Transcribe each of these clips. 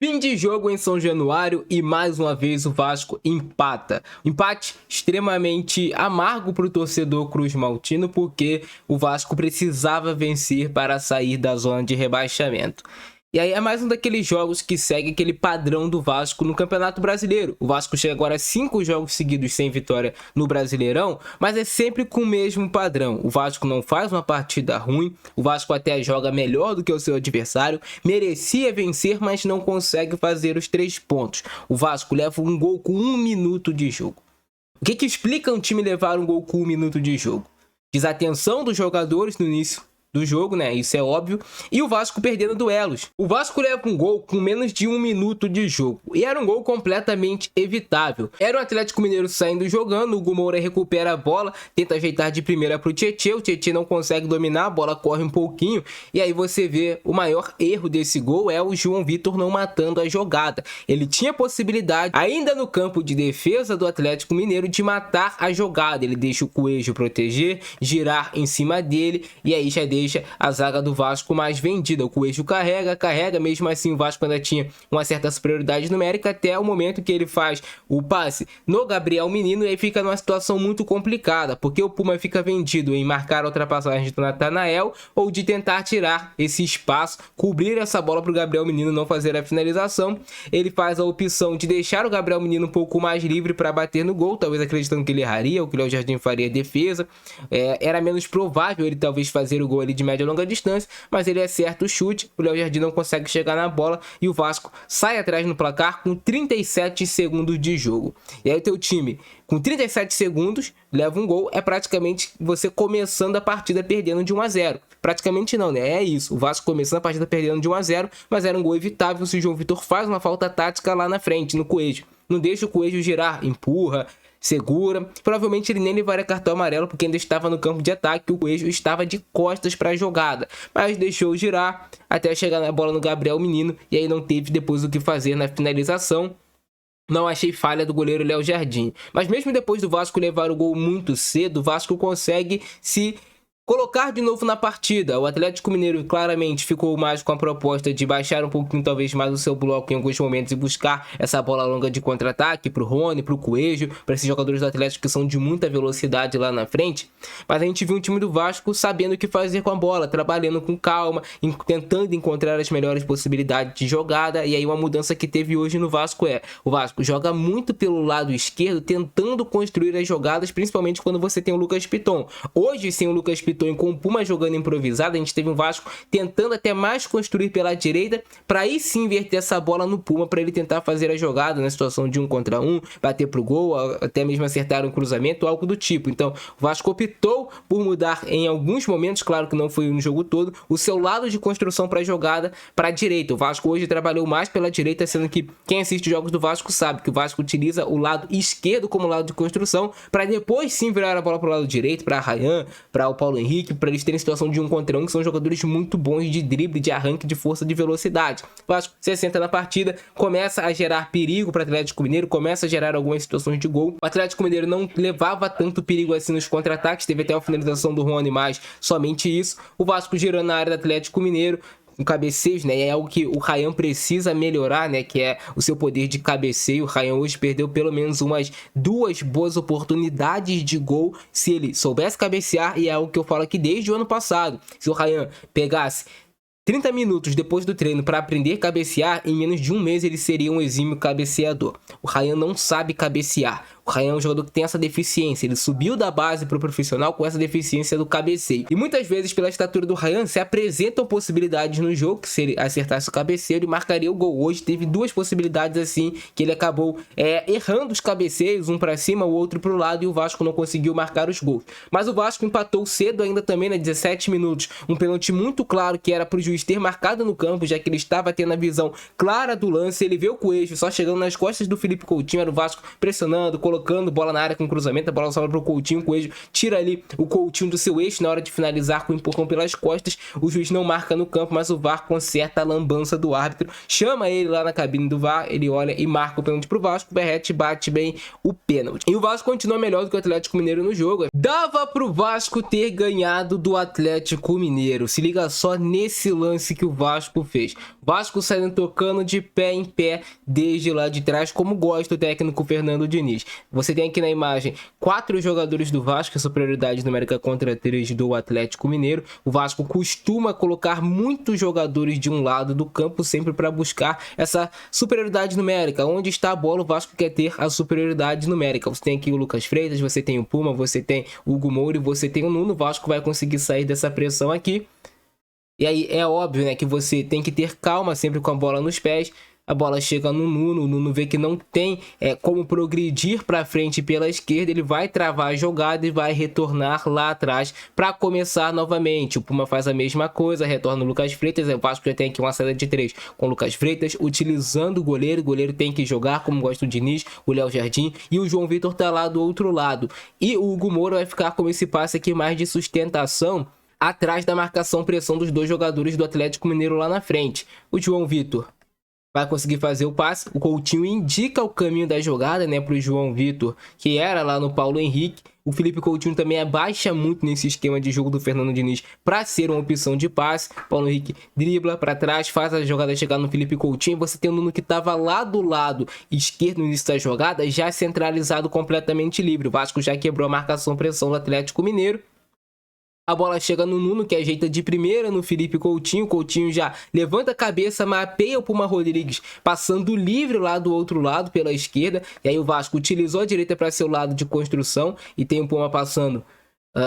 Fim de jogo em São Januário e mais uma vez o Vasco empata. Empate extremamente amargo para o torcedor cruz-maltino, porque o Vasco precisava vencer para sair da zona de rebaixamento. E aí é mais um daqueles jogos que segue aquele padrão do Vasco no Campeonato Brasileiro. O Vasco chega agora a 5 jogos seguidos sem vitória no Brasileirão, mas é sempre com o mesmo padrão. O Vasco não faz uma partida ruim, o Vasco até joga melhor do que o seu adversário, merecia vencer, mas não consegue fazer os 3 pontos. O Vasco leva um gol com 1 minuto de jogo. O que explica um time levar um gol com 1 minuto de jogo? Desatenção dos jogadores no início do jogo, né? Isso é óbvio. E o Vasco perdendo duelos. O Vasco leva um gol com menos de 1 minuto de jogo. E era um gol completamente evitável. Era o Atlético Mineiro saindo jogando, o Hugo Moura recupera a bola, tenta ajeitar de primeira pro Tietê, o Tietê não consegue dominar, a bola corre um pouquinho, e aí você vê o maior erro desse gol é o João Vitor não matando a jogada. Ele tinha possibilidade, ainda no campo de defesa do Atlético Mineiro, de matar a jogada. Ele deixa o Coelho proteger, girar em cima dele, e aí já deixa a zaga do Vasco mais vendida. O Coelho carrega, mesmo assim o Vasco ainda tinha uma certa superioridade numérica até o momento que ele faz o passe no Gabriel Menino, e aí fica numa situação muito complicada, porque o Puma fica vendido em marcar a ultrapassagem do Natanael ou de tentar tirar esse espaço, cobrir essa bola para o Gabriel Menino não fazer a finalização. Ele faz a opção de deixar o Gabriel Menino um pouco mais livre para bater no gol, talvez acreditando que ele erraria ou que o Léo Jardim faria a defesa. Era menos provável ele talvez fazer o gol ali de média e longa distância, mas ele acerta o chute, o Léo Jardim não consegue chegar na bola e o Vasco sai atrás no placar com 37 segundos de jogo. E aí o teu time, com 37 segundos, leva um gol, é praticamente você começando a partida perdendo de 1 a 0. Praticamente não, né? É isso, o Vasco começando a partida perdendo de 1 a 0, mas era um gol evitável se o João Vitor faz uma falta tática lá na frente, no Coelho. Não deixa o Coelho girar, empurra, segura. Provavelmente ele nem levaria cartão amarelo porque ainda estava no campo de ataque, o Coelho estava de costas para a jogada, mas deixou girar até chegar na bola no Gabriel Menino e aí não teve depois o que fazer na finalização. Não achei falha do goleiro Léo Jardim, mas mesmo depois do Vasco levar o gol muito cedo, o Vasco consegue se colocar de novo na partida. O Atlético Mineiro claramente ficou mais com a proposta de baixar um pouquinho talvez mais o seu bloco em alguns momentos e buscar essa bola longa de contra-ataque para o Rony, para o Coelho, para esses jogadores do Atlético que são de muita velocidade lá na frente. Mas a gente viu um time do Vasco sabendo o que fazer com a bola, trabalhando com calma, tentando encontrar as melhores possibilidades de jogada. E aí uma mudança que teve hoje no Vasco o Vasco joga muito pelo lado esquerdo, tentando construir as jogadas, principalmente quando você tem o Lucas Piton. Hoje, sem o Lucas Piton e com o Puma jogando improvisado, a gente teve um Vasco tentando até mais construir pela direita, para aí sim inverter essa bola no Puma, para ele tentar fazer a jogada na situação de 1 contra 1, bater pro gol, até mesmo acertar um cruzamento, algo do tipo. Então o Vasco optou por mudar em alguns momentos, claro que não foi no jogo todo, o seu lado de construção para a jogada para a direita. O Vasco hoje trabalhou mais pela direita, sendo que quem assiste os jogos do Vasco sabe que o Vasco utiliza o lado esquerdo como lado de construção, para depois sim virar a bola para o lado direito, para Ryan, para o Paulo Henrique, para eles terem situação de 1 contra 1, que são jogadores muito bons de drible, de arranque, de força, de velocidade. O Vasco 60 na partida, começa a gerar perigo para o Atlético Mineiro, começa a gerar algumas situações de gol. O Atlético Mineiro não levava tanto perigo assim nos contra-ataques, teve até a finalização do Rony, mas somente isso. O Vasco girando na área do Atlético Mineiro, com cabeceios, né? É algo que o Ryan precisa melhorar, né? Que é o seu poder de cabeceio. O Ryan hoje perdeu pelo menos umas 2 boas oportunidades de gol se ele soubesse cabecear, e é algo que eu falo aqui desde o ano passado. Se o Ryan pegasse 30 minutos depois do treino para aprender a cabecear, em menos de 1 mês ele seria um exímio cabeceador. O Ryan não sabe cabecear. O Ryan é um jogador que tem essa deficiência. Ele subiu da base para o profissional com essa deficiência do cabeceio. E muitas vezes, pela estatura do Ryan, se apresentam possibilidades no jogo que, se ele acertasse o cabeceio, ele marcaria o gol. Hoje teve 2 possibilidades assim, que ele acabou errando os cabeceios, um para cima, o outro para o lado, e o Vasco não conseguiu marcar os gols. Mas o Vasco empatou cedo ainda também, 17 minutos. Um pênalti muito claro que era para o juiz ter marcado no campo, já que ele estava tendo a visão clara do lance. Ele vê o Coelho só chegando nas costas do Felipe Coutinho, era o Vasco pressionando, colocando bola na área com cruzamento, a bola sobra para o Coutinho, o Coelho tira ali o Coutinho do seu eixo na hora de finalizar com o empurrão pelas costas. O juiz não marca no campo, mas o VAR conserta a lambança do árbitro, chama ele lá na cabine do VAR, ele olha e marca o pênalti pro Vasco. O Berrete bate bem o pênalti. E o Vasco continua melhor do que o Atlético Mineiro no jogo. Dava pro Vasco ter ganhado do Atlético Mineiro. Se liga só nesse lance que o Vasco fez. Vasco saindo tocando de pé em pé desde lá de trás, como gosta o técnico Fernando Diniz. Você tem aqui na imagem 4 jogadores do Vasco, superioridade numérica contra 3 do Atlético Mineiro. O Vasco costuma colocar muitos jogadores de um lado do campo sempre para buscar essa superioridade numérica. Onde está a bola, o Vasco quer ter a superioridade numérica. Você tem aqui o Lucas Freitas, você tem o Puma, você tem o Hugo Moura e você tem o Nuno. O Vasco vai conseguir sair dessa pressão aqui. E aí é óbvio, né, que você tem que ter calma sempre com a bola nos pés. A bola chega no Nuno, o Nuno vê que não tem como progredir para frente pela esquerda, ele vai travar a jogada e vai retornar lá atrás para começar novamente. O Puma faz a mesma coisa, retorna o Lucas Freitas, o Vasco já tem aqui uma saída de 3 com o Lucas Freitas, utilizando o goleiro tem que jogar como gosta o Diniz, o Léo Jardim, e o João Vitor tá lá do outro lado. E o Hugo Moura vai ficar com esse passe aqui mais de sustentação, atrás da marcação-pressão dos 2 jogadores do Atlético Mineiro lá na frente. O João Vitor vai conseguir fazer o passe, o Coutinho indica o caminho da jogada, né, para o João Vitor, que era lá no Paulo Henrique. O Felipe Coutinho também abaixa muito nesse esquema de jogo do Fernando Diniz para ser uma opção de passe. Paulo Henrique dribla para trás, faz a jogada chegar no Felipe Coutinho. Você tem o Nuno que estava lá do lado esquerdo no início da jogada, já centralizado, completamente livre. O Vasco já quebrou a marcação-pressão do Atlético Mineiro. A bola chega no Nuno, que ajeita de primeira no Felipe Coutinho. Coutinho já levanta a cabeça, mapeia o Puma Rodrigues, passando livre lá do outro lado, pela esquerda. E aí o Vasco utilizou a direita para seu lado de construção. E tem o Puma passando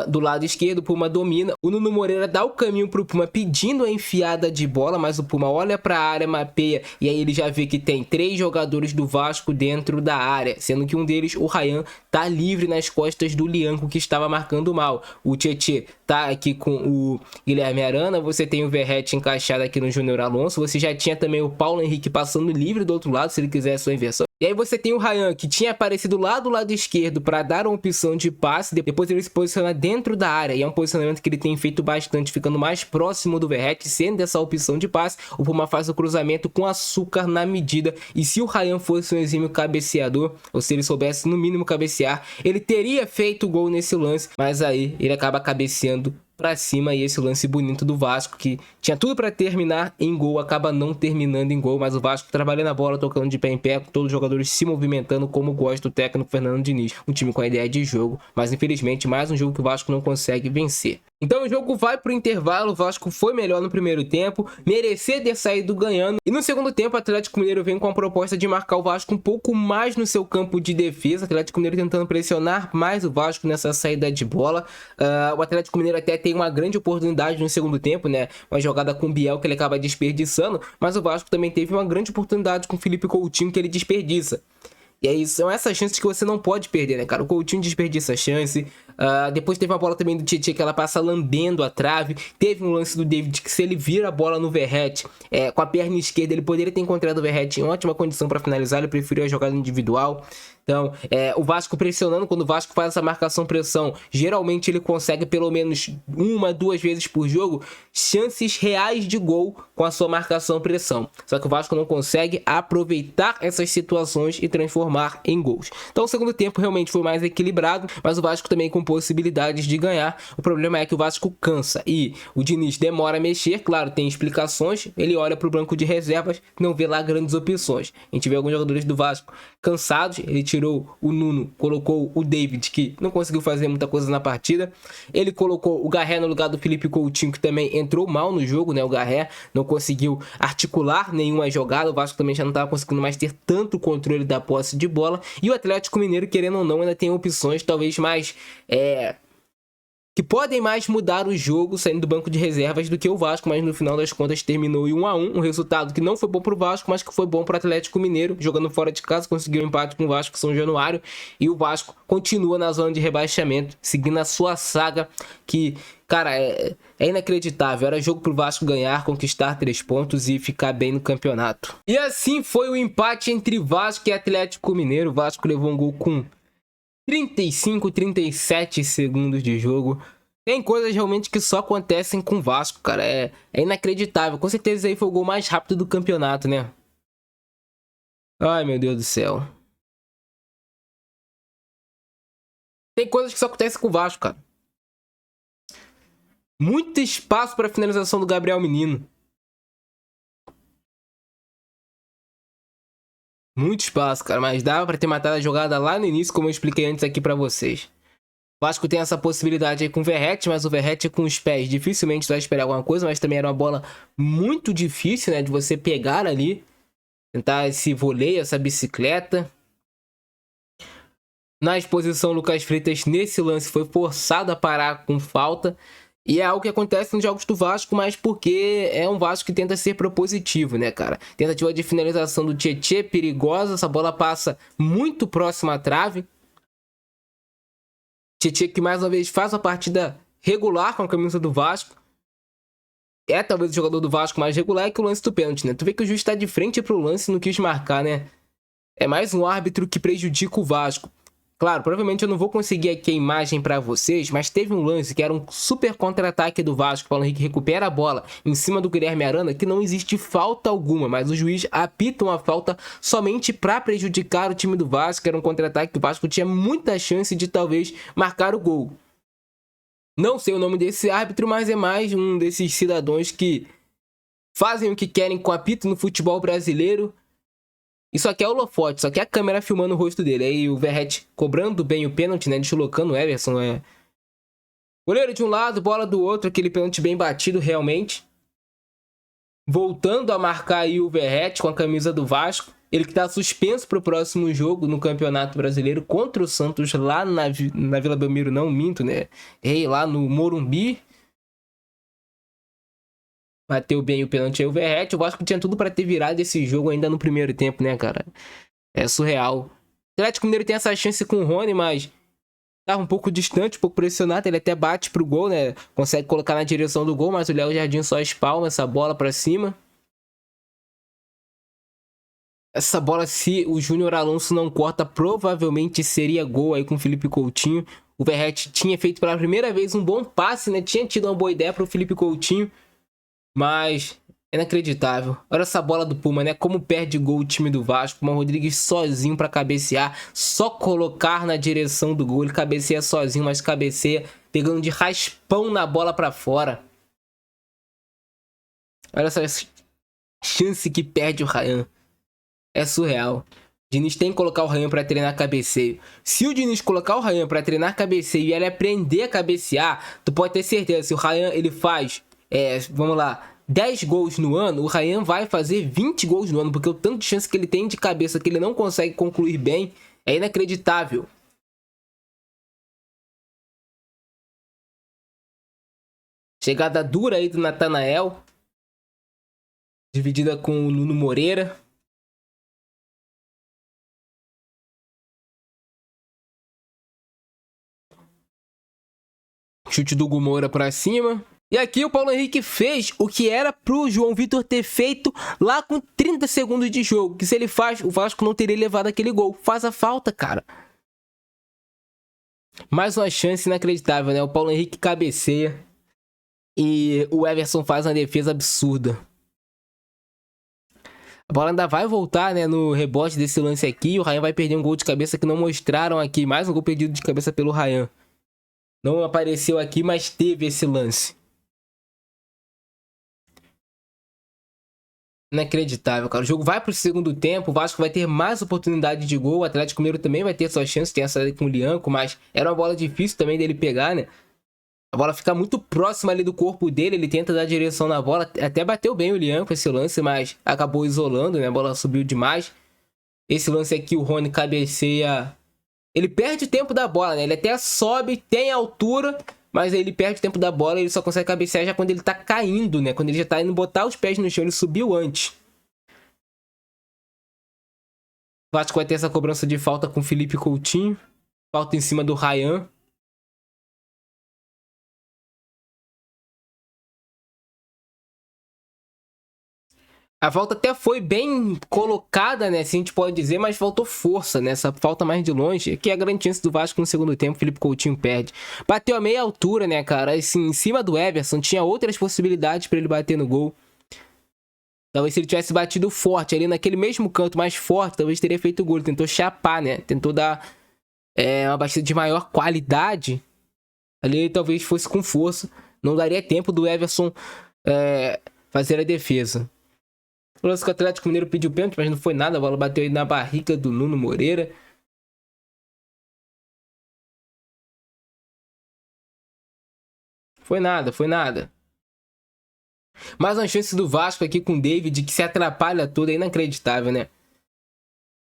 do lado esquerdo, o Puma domina. O Nuno Moreira dá o caminho para o Puma pedindo a enfiada de bola, mas o Puma olha para a área, mapeia, e aí ele já vê que tem 3 jogadores do Vasco dentro da área, sendo que um deles, o Ryan, tá livre nas costas do Lianco, que estava marcando mal. O Tietê tá aqui com o Guilherme Arana, você tem o Verratti encaixado aqui no Júnior Alonso, você já tinha também o Paulo Henrique passando livre do outro lado, se ele quiser a sua inversão. E aí você tem o Ryan, que tinha aparecido lá do lado esquerdo para dar uma opção de passe, depois ele se posiciona dentro da área, e é um posicionamento que ele tem feito bastante, ficando mais próximo do Verratti, sendo essa opção de passe. O Puma faz o cruzamento com açúcar na medida, e se o Ryan fosse um exímio cabeceador, ou se ele soubesse no mínimo cabecear, ele teria feito gol nesse lance, mas aí ele acaba cabeceando para cima, e esse lance bonito do Vasco, que tinha tudo para terminar em gol, acaba não terminando em gol, mas o Vasco trabalhando a bola, tocando de pé em pé, com todos os jogadores se movimentando como gosta o técnico Fernando Diniz. Um time com a ideia de jogo, mas infelizmente mais um jogo que o Vasco não consegue vencer. Então o jogo vai pro intervalo, o Vasco foi melhor no primeiro tempo, merecer ter saído ganhando, e no segundo tempo o Atlético Mineiro vem com a proposta de marcar o Vasco um pouco mais no seu campo de defesa. O Atlético Mineiro tentando pressionar mais o Vasco nessa saída de bola. O Atlético Mineiro até tem uma grande oportunidade no segundo tempo, né, uma jogada com o Biel que ele acaba desperdiçando, mas o Vasco também teve uma grande oportunidade com o Felipe Coutinho que ele desperdiça. E aí são essas chances que você não pode perder, né, cara? O Coutinho desperdiça a chance. Depois teve uma bola também do Tietê que ela passa lambendo a trave. Teve um lance do David que, se ele vira a bola no Verratti com a perna esquerda, ele poderia ter encontrado o Verratti em ótima condição para finalizar. Ele preferiu a jogada individual. Então, o Vasco pressionando, quando o Vasco faz essa marcação-pressão, geralmente ele consegue pelo menos 1, 2 vezes por jogo chances reais de gol com a sua marcação-pressão. Só que o Vasco não consegue aproveitar essas situações e transformar em gols. Então, o segundo tempo realmente foi mais equilibrado, mas o Vasco também com possibilidades de ganhar. O problema é que o Vasco cansa e o Diniz demora a mexer. Claro, tem explicações. Ele olha para o banco de reservas, não vê lá grandes opções. A gente vê alguns jogadores do Vasco cansados. Ele tirou o Nuno, colocou o David, que não conseguiu fazer muita coisa na partida. Ele colocou o Garré no lugar do Felipe Coutinho, que também entrou mal no jogo, né? O Garré não conseguiu articular nenhuma jogada. O Vasco também já não estava conseguindo mais ter tanto controle da posse de bola. E o Atlético Mineiro, querendo ou não, ainda tem opções talvez mais que podem mais mudar o jogo saindo do banco de reservas do que o Vasco, mas no final das contas terminou em 1-1, um resultado que não foi bom para o Vasco, mas que foi bom para o Atlético Mineiro, jogando fora de casa, conseguiu um empate com o Vasco São Januário, e o Vasco continua na zona de rebaixamento, seguindo a sua saga, que, cara, é inacreditável. Era jogo pro Vasco ganhar, conquistar 3 pontos e ficar bem no campeonato. E assim foi o empate entre Vasco e Atlético Mineiro. O Vasco levou um gol com 35, 37 segundos de jogo. Tem coisas realmente que só acontecem com o Vasco, cara. É inacreditável. Com certeza aí foi o gol mais rápido do campeonato, né? Ai, meu Deus do céu. Tem coisas que só acontecem com o Vasco, cara. Muito espaço para finalização do Gabriel Menino. Muito espaço, cara, mas dava pra ter matado a jogada lá no início, como eu expliquei antes aqui pra vocês. O Vasco tem essa possibilidade aí com o Verratti, mas o Verratti com os pés dificilmente vai esperar alguma coisa, mas também era uma bola muito difícil, né, de você pegar ali, tentar esse voleio, essa bicicleta. Na exposição, o Lucas Freitas nesse lance foi forçado a parar com falta. E é algo que acontece nos jogos do Vasco, mas porque é um Vasco que tenta ser propositivo, né, cara? Tentativa de finalização do Tietê, perigosa. Essa bola passa muito próxima à trave. Tietê que mais uma vez faz uma partida regular com a camisa do Vasco. É talvez o jogador do Vasco mais regular que o lance do pênalti, né? Tu vê que o juiz tá de frente pro lance e não quis marcar, né? É mais um árbitro que prejudica o Vasco. Claro, provavelmente eu não vou conseguir aqui a imagem para vocês, mas teve um lance que era um super contra-ataque do Vasco. O Paulo Henrique recupera a bola em cima do Guilherme Arana, que não existe falta alguma, mas o juiz apita uma falta somente para prejudicar o time do Vasco. Era um contra-ataque que o Vasco tinha muita chance de talvez marcar o gol. Não sei o nome desse árbitro, mas é mais um desses cidadãos que fazem o que querem com apito no futebol brasileiro. Isso aqui é o holofote, isso aqui é a câmera filmando o rosto dele. Aí o Verratti cobrando bem o pênalti, né? Deslocando o Everson. Goleiro de um lado, bola do outro. Aquele pênalti bem batido, realmente. Voltando a marcar aí o Verratti com a camisa do Vasco. Ele que tá suspenso pro próximo jogo no Campeonato Brasileiro contra o Santos lá na Vila Belmiro. Não, minto, né? Lá no Morumbi. Bateu bem o pênalti aí o Verratti. O Vasco tinha tudo para ter virado esse jogo ainda no primeiro tempo, né, cara? É surreal. O Atlético Mineiro tem essa chance com o Rony, mas tava um pouco distante, um pouco pressionado. Ele até bate pro gol, né? Consegue colocar na direção do gol, mas o Léo Jardim só espalma essa bola pra cima. Essa bola, se o Júnior Alonso não corta, provavelmente seria gol aí com o Felipe Coutinho. O Verratti tinha feito pela primeira vez um bom passe, né? Tinha tido uma boa ideia pro Felipe Coutinho. Mas é inacreditável. Olha essa bola do Puma, né? Como perde gol o time do Vasco. O Rodrigues sozinho para cabecear. Só colocar na direção do gol. Ele cabeceia sozinho, mas cabeceia pegando de raspão na bola para fora. Olha essa chance que perde o Ryan. É surreal. O Diniz tem que colocar o Ryan para treinar cabeceio. Se o Diniz colocar o Ryan para treinar cabeceio e ele aprender a cabecear, tu pode ter certeza. Se o Ryan ele faz... vamos lá, 10 gols no ano, o Ryan vai fazer 20 gols no ano, porque o tanto de chance que ele tem de cabeça que ele não consegue concluir bem é inacreditável. Chegada dura aí do Natanael, dividida com o Nuno Moreira. Chute do Moura pra cima. E aqui o Paulo Henrique fez o que era pro João Vitor ter feito lá com 30 segundos de jogo. Que se ele faz, o Vasco não teria levado aquele gol. Faz a falta, cara. Mais uma chance inacreditável, né? O Paulo Henrique cabeceia. E o Everson faz uma defesa absurda. A bola ainda vai voltar, né? No rebote desse lance aqui. O Ryan vai perder um gol de cabeça que não mostraram aqui. Mais um gol perdido de cabeça pelo Ryan. Não apareceu aqui, mas teve esse lance. Inacreditável, cara. O jogo vai pro segundo tempo, o Vasco vai ter mais oportunidade de gol, o Atlético Mineiro também vai ter sua chance, tem essa aí com o Lianco, mas era uma bola difícil também dele pegar, né? A bola fica muito próxima ali do corpo dele, ele tenta dar direção na bola, até bateu bem o Lianco esse lance, mas acabou isolando, né? A bola subiu demais. Esse lance aqui, o Rony cabeceia... Ele perde o tempo da bola, né? Ele até sobe, tem altura... Mas aí ele perde o tempo da bola e ele só consegue cabecear já quando ele tá caindo, né? Quando ele já tá indo botar os pés no chão, ele subiu antes. O Vasco vai ter essa cobrança de falta com o Felipe Coutinho. Falta em cima do Ryan. A falta até foi bem colocada, né? Se a gente pode dizer, mas faltou força, né? Essa falta mais de longe. Aqui é a grande chance do Vasco no segundo tempo. Felipe Coutinho perde. Bateu a meia altura, né, cara? Assim, em cima do Everson. Tinha outras possibilidades para ele bater no gol. Talvez se ele tivesse batido forte ali naquele mesmo canto mais forte, talvez teria feito o gol. Ele tentou chapar, né? Tentou dar uma batida de maior qualidade. Ali talvez fosse com força. Não daria tempo do Everson fazer a defesa. O lance que o Atlético Mineiro pediu pênalti, mas não foi nada. A bola bateu aí na barriga do Nuno Moreira. Foi nada, foi nada. Mais uma chance do Vasco aqui com o David, que se atrapalha todo. É inacreditável, né?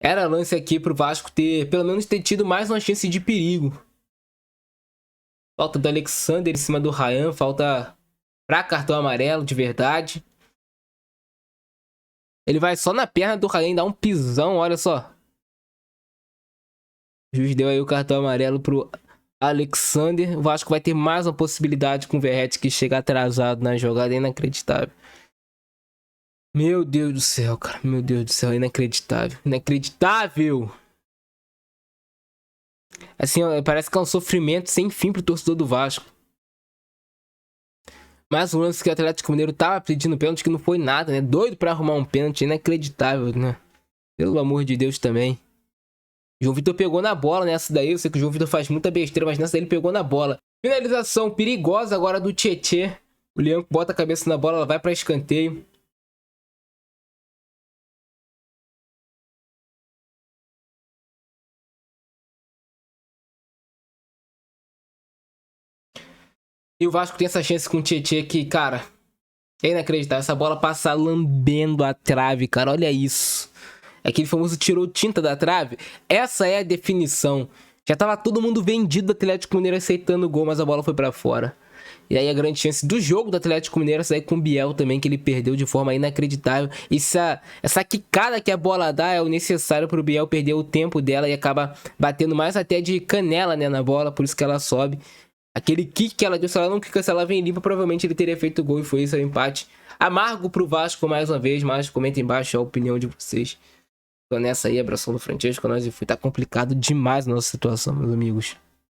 Era lance aqui pro Vasco ter, pelo menos, ter tido mais uma chance de perigo. Falta do Alexander em cima do Ryan. Falta pra cartão amarelo, de verdade. Ele vai só na perna do Ryan, dá um pisão, olha só. O juiz deu aí o cartão amarelo pro Alexander. O Vasco vai ter mais uma possibilidade com o Verratti, que chega atrasado na jogada. É inacreditável. Meu Deus do céu, cara. Meu Deus do céu, é inacreditável. Inacreditável! Assim, ó, parece que é um sofrimento sem fim pro torcedor do Vasco. Mas um lance que o Atlético Mineiro tava pedindo pênalti, que não foi nada, né? Doido pra arrumar um pênalti, inacreditável, né? Pelo amor de Deus também. João Vitor pegou na bola nessa daí. Eu sei que o João Vitor faz muita besteira, mas nessa daí ele pegou na bola. Finalização perigosa agora do Tietê. O Leão bota a cabeça na bola, ela vai pra escanteio. E o Vasco tem essa chance com o Tietê que, cara, é inacreditável. Essa bola passa lambendo a trave, cara. Olha isso. Aquele famoso tirou tinta da trave. Essa é a definição. Já tava todo mundo vendido do Atlético Mineiro aceitando o gol, mas a bola foi pra fora. E aí a grande chance do jogo do Atlético Mineiro é sair com o Biel também, que ele perdeu de forma inacreditável. E essa quicada que a bola dá é o necessário pro Biel perder o tempo dela e acaba batendo mais até de canela, né, na bola, por isso que ela sobe. Aquele kick que ela deu, se ela não quica, se ela vem limpa, provavelmente ele teria feito o gol e foi isso, o empate. Amargo pro Vasco mais uma vez, mas comenta embaixo a opinião de vocês. Tô nessa aí, abração do Francesco, nós e fui. Tá complicado demais a nossa situação, meus amigos.